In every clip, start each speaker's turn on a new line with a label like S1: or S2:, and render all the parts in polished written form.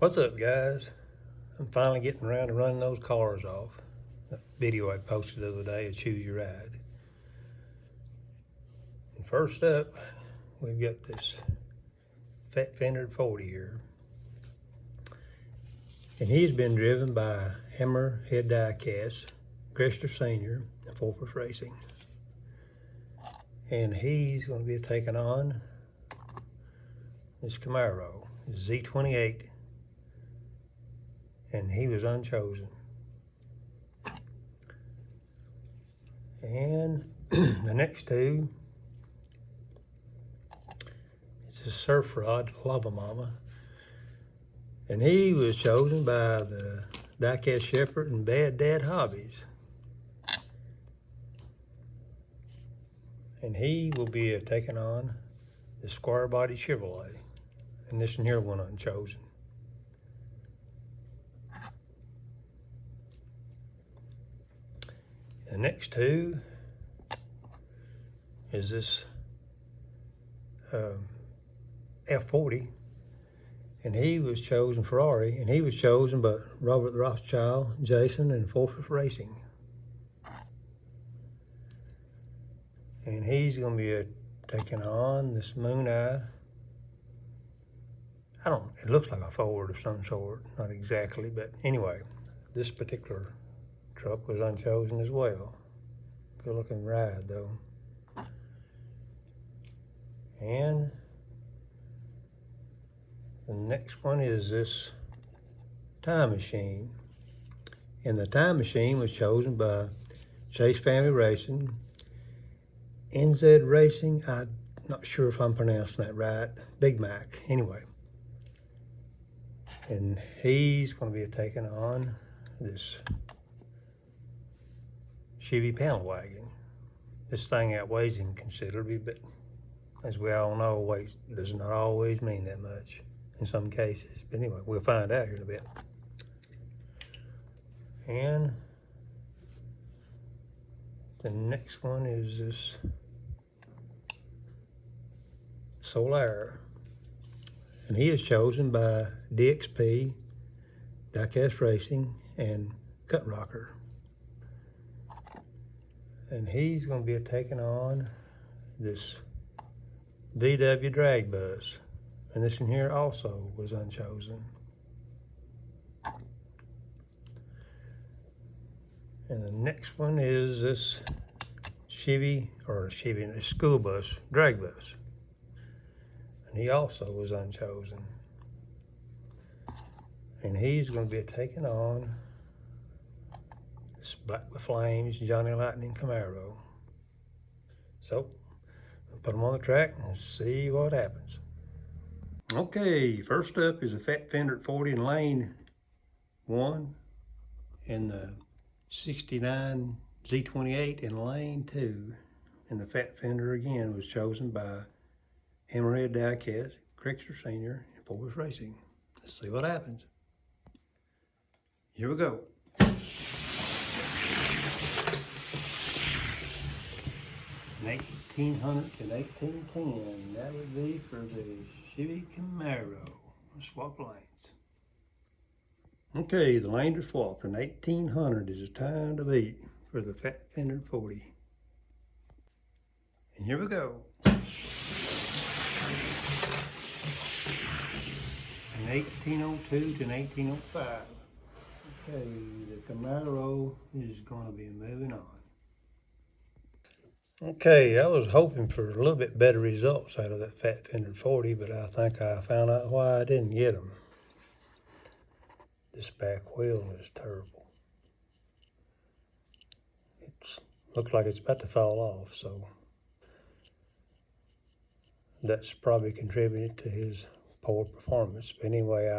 S1: What's up, guys? I'm finally getting around to running those cars off. That video I posted the other day of Choose Your Ride. And first up, we've got this fat fendered 40 here. And he's been driven by Hammerhead Diecast, Grester Sr., and Fortress Racing. And he's going to be taking on this Camaro, Z28. And he was unchosen. And the next two is a Surf Rod Lava Mama. And he was chosen by the Diecast Shepherd and Bad Dad Hobbies. And he will be taking on the Square Body Chevrolet. And this one here one unchosen. The next two is this F40, and he was chosen Ferrari, and he was chosen by Robert Rothschild, Jason, and Fortress Racing. And he's going to be taking on this Moon Eye. It looks like a Ford of some sort, not exactly, but anyway, this particular truck was unchosen as well. Good looking ride though. And the next one is this Time Machine. And the Time Machine was chosen by Chase Family Racing, NZ Racing, I'm not sure if I'm pronouncing that right, Big Mac, anyway. And he's going to be taking on this Chevy panel wagon. This thing outweighs him considerably, but as we all know, weight does not always mean that much in some cases. But anyway, we'll find out here in a bit. And the next one is this Solar. And he is chosen by DXP, Diecast Racing, and Cut Rocker. And he's going to be taking on this VW drag bus. And this one here also was unchosen. And the next one is this Chevy school bus, drag bus. And he also was unchosen. And he's going to be taking on this Black with Flames Johnny Lightning Camaro. So, we'll put them on the track and see what happens. Okay, first up is a fat fender at 40 in lane 1, and the 69 Z28 in lane 2. And the fat fender again was chosen by Hammerhead Diecast, Grester Sr., and Fortress Racing. Let's see what happens. Here we go. An 1800 and 1810, that would be for the Chevy Camaro. Swap lanes. Okay, the lanes are swapped, and 1800 is the time to beat for the fat fender 40. And here we go. An 1802 to an 1805. Okay, the Camaro is going to be moving on. Okay, I was hoping for a little bit better results out of that fat fender 40, but I think I found out why I didn't get them. This back wheel is terrible. It looks like it's about to fall off, so that's probably contributed to his poor performance. But anyway,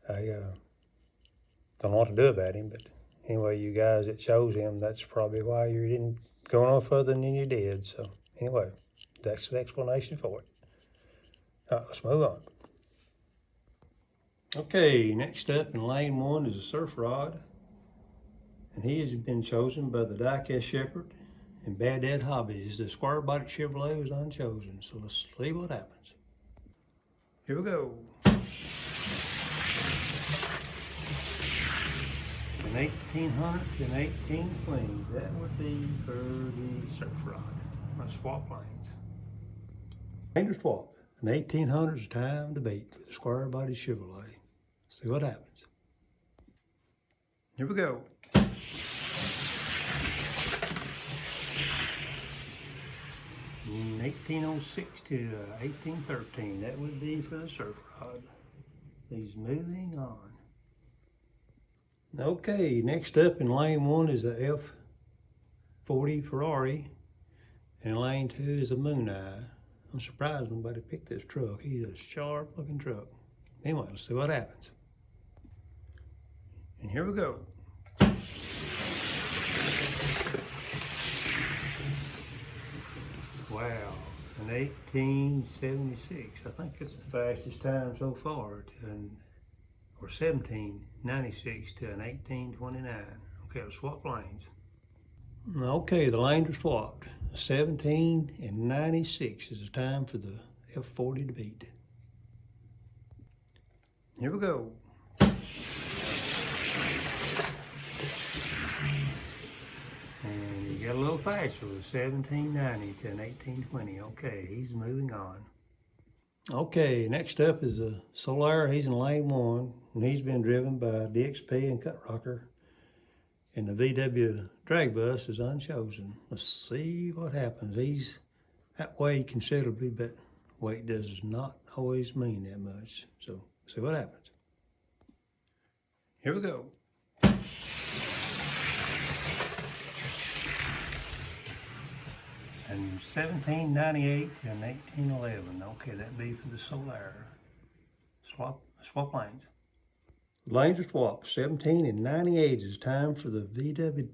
S1: I don't know what to do about him, but anyway, you guys that chose him, that's probably why you didn't go no further than you did. So anyway, that's the explanation for it. All right, let's move on. Okay, next up in lane 1 is a Surf Rod. And he has been chosen by the Diecast Shepherd and Bad Dad Hobbies. The Square Body Chevrolet was unchosen. So let's see what happens. Here we go. An 1800 to an 1820. That would be for the surf rod. Let's swap lanes. Ranger swap. An 1800 is time to beat for the square body Chevrolet. See what happens. Here we go. 1806 to 1813. That would be for the surf rod. He's moving on. Okay, next up in lane 1 is a F40 Ferrari, and lane 2 is a Moon Eye. I'm surprised nobody picked this truck. He's a sharp looking truck. Anyway, let's see what happens. And here we go. Wow, an 1876. I think that's the fastest time so far, or 1796 to an 1829. Okay, let's swap lanes. Okay, the lanes are swapped. 17 and 96 is the time for the F40 to beat. Here we go. And you get a little faster with 1790 to an 1820. Okay, he's moving on. Okay, next up is a Solar. He's in lane 1, and he's been driven by DXP and Cut Rocker. And the VW drag bus is unchosen. Let's see what happens. He's outweighed considerably, but weight does not always mean that much. So, see what happens. Here we go. And 1798 to an 1811. Okay, that'd be for the Solar. Swap lanes. Lanes are swapped. 17 and 98 is time for the VW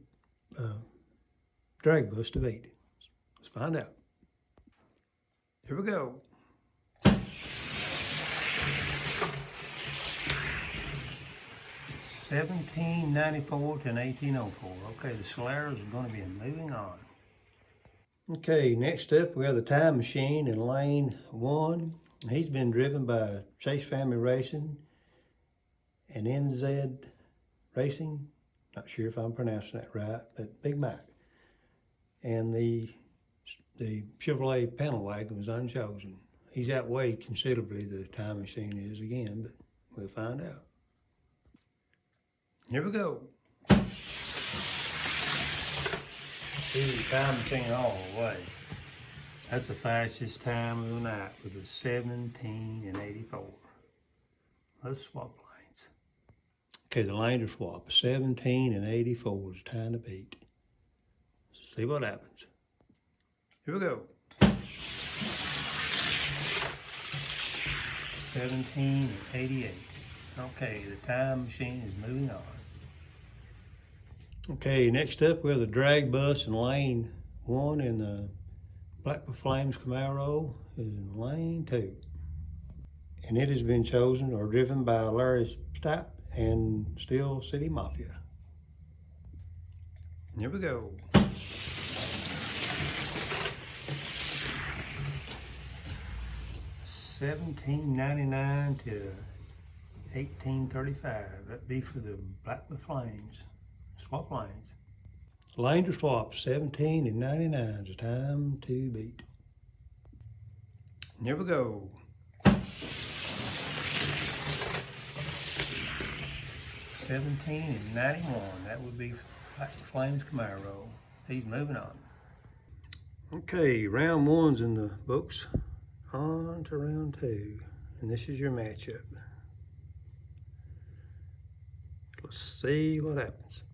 S1: drag bus to beat. Let's find out. Here we go. 1794 to an 1804. Okay, the Solar is going to be moving on. Okay, next up we have the Time Machine in lane 1. He's been driven by Chase Family Racing and NZ Racing. Not sure if I'm pronouncing that right, but Big Mac. And the Chevrolet panel wagon was unchosen. He's outweighed considerably, the Time Machine is again, but we'll find out. Here we go. See, Time Machine all the way. That's the fastest time of the night with a 17 and 84. Let's swap lanes. Okay, the lanes are swapped. 17 and 84 is time to beat. Let's see what happens. Here we go. 17 and 88. Okay, the Time Machine is moving on. Okay, next up we have the drag bus in lane 1, and the Black with Flames Camaro is in lane 2. And it has been chosen or driven by Larry Stipe and Steel City Mafia. Here we go. 1799 to 1835. That'd be for the Black with Flames. Swap lanes. Lanes are swapped. 17 and 99 is the time to beat. Here we go. 17 and 91. That would be Black with Flames Camaro. He's moving on. Okay, round 1's in the books. On to round 2. And this is your matchup. Let's see what happens.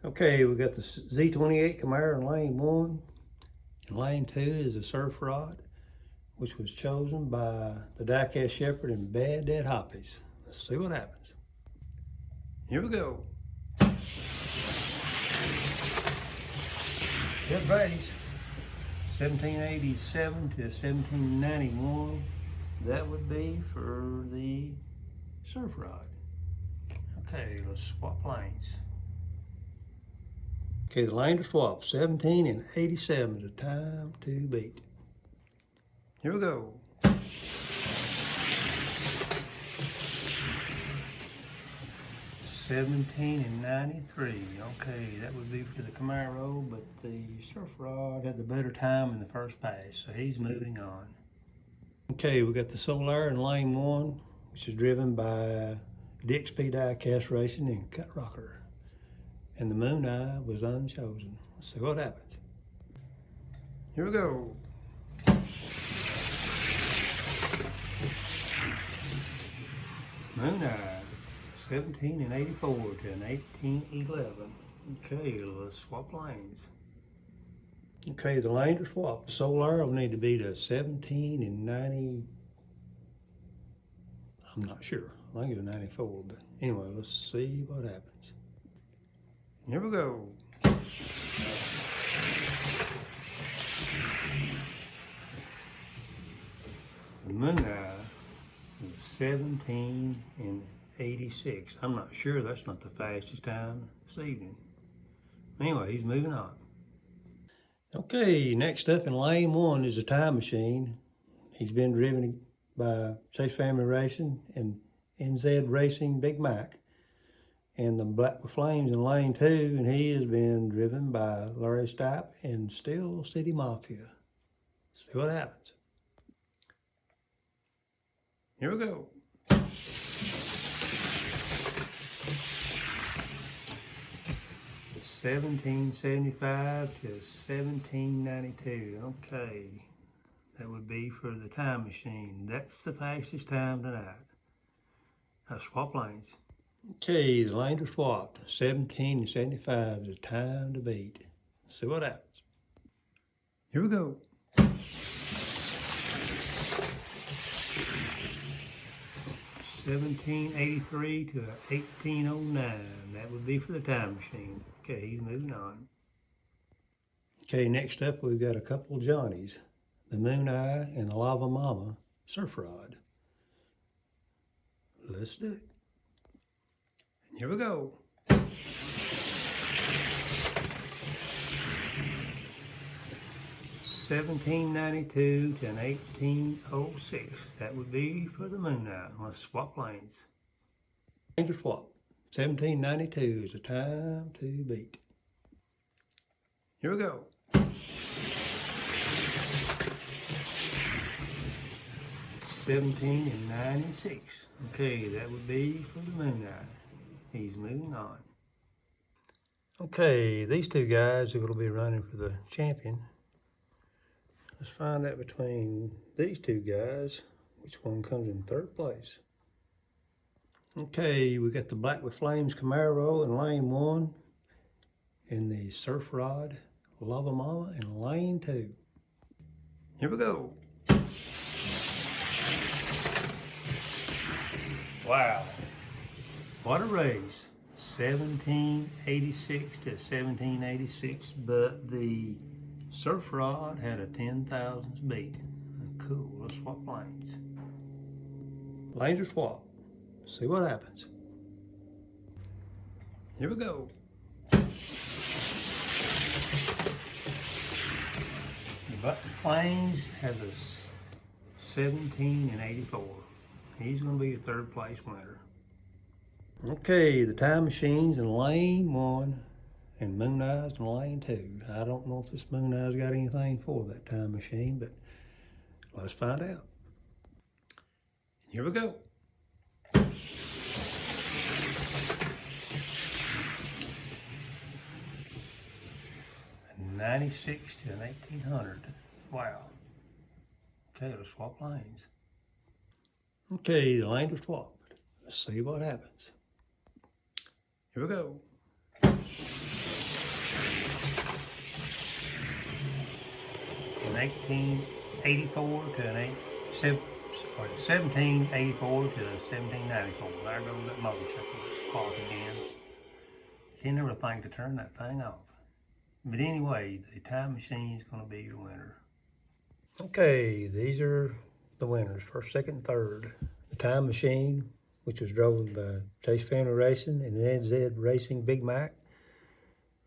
S1: Okay, we got the Z28 Camaro in lane 1. In lane 2 is the Surf Rod, which was chosen by the Diecast Shepherd and Bad Dad Hoppies. Let's see what happens. Here we go. Good race. 1787 to 1791. That would be for the Surf Rod. Okay, let's swap lanes. Okay, the lanes are swapped. 17 and 87 is the time to beat. Here we go. 17 and 93. Okay, that would be for the Camaro, but the Surf Rod had the better time in the first pass, so he's moving on. Okay, we got the Solar in lane 1, which is driven by DXP Diecast Racing and Cut Rocker. And the Moon Eye was unchosen. Let's see what happens. Here we go. Moon Eye, 17 and 84 to an 18-11. Okay, let's swap lanes. Okay, the lanes are swapped. The Solar will need to be to 17 and 90. I'm not sure. I think it's 94, but anyway, let's see what happens. Here we go. The Moon Eye is 17 and 86. I'm not sure that's not the fastest time this evening. Anyway, he's moving on. Okay, next up in lane 1 is a time machine. He's been driven by Chase Family Racing and NZ Racing Big Mac. And the Black with Flames in lane 2, and he has been driven by Larry Stipe and Steel City Mafia. See what happens. Here we go. $17.75 to $17.92. Okay, that would be for the time machine. That's the fastest time tonight. Now swap lanes. Okay, the lanes are swapped. 17 and 75 is the time to beat. Let's see what happens. Here we go. $17.83 to $18.09. That would be for the time machine. Okay, he's moving on. Okay, next up we've got a couple of Johnnies. The Moon Eye and the Lava Mama Surf Rod. Let's do it. Here we go. $17.92 to an $18.06. That would be for the Moon Eye. Let's swap lanes. Ranger swap. $17.92 is the time to beat. Here we go. $17 and 96. Okay, that would be for the Moon Eye. He's moving on. Okay, these two guys are going to be running for the champion. Let's find out between these two guys, which one comes in third place. Okay, we got the Black with Flames Camaro in lane 1 and the Surf Rod Lava Mama in lane 2. Here we go. Wow, what a race. 1786 to 1786, but the Surf Rod had a 10,000 beat. Cool, let's swap lanes. Lanes are swapped. See what happens. Here we go. The Black Flames has a 17 and 84. He's going to be a third place winner. Okay, the time machine's in lane 1 and Moon Eye's in lane 2. I don't know if this Moon Eye's got anything for that time machine, but let's find out. Here we go. 96 to an 1800. Wow. Okay, let's swap lanes. Okay, the lanes are swapped. Let's see what happens. Here we go. An 1884 to an 1784 to 1794. There goes that motorcycle clock again. Can't never think to turn that thing off. But anyway, the time machine is going to be your winner. Okay, these are the winners, first, second, third. The time machine, which was driven by Chase Family Racing and NZ Racing Big Mac.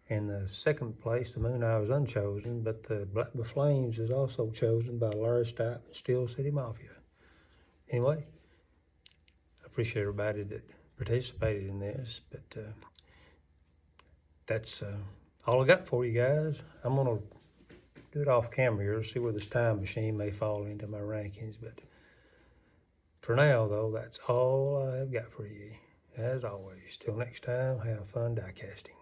S1: And the second place, the Moon Eye, was unchosen, but the Black with Flames is also chosen by Larry Stipe and Steel City Mafia. Anyway, I appreciate everybody that participated in this, but that's all I got for you guys. I'm gonna do it off camera here, see where this time machine may fall into my rankings, but for now though, that's all I have got for you. As always, till next time, have fun die casting.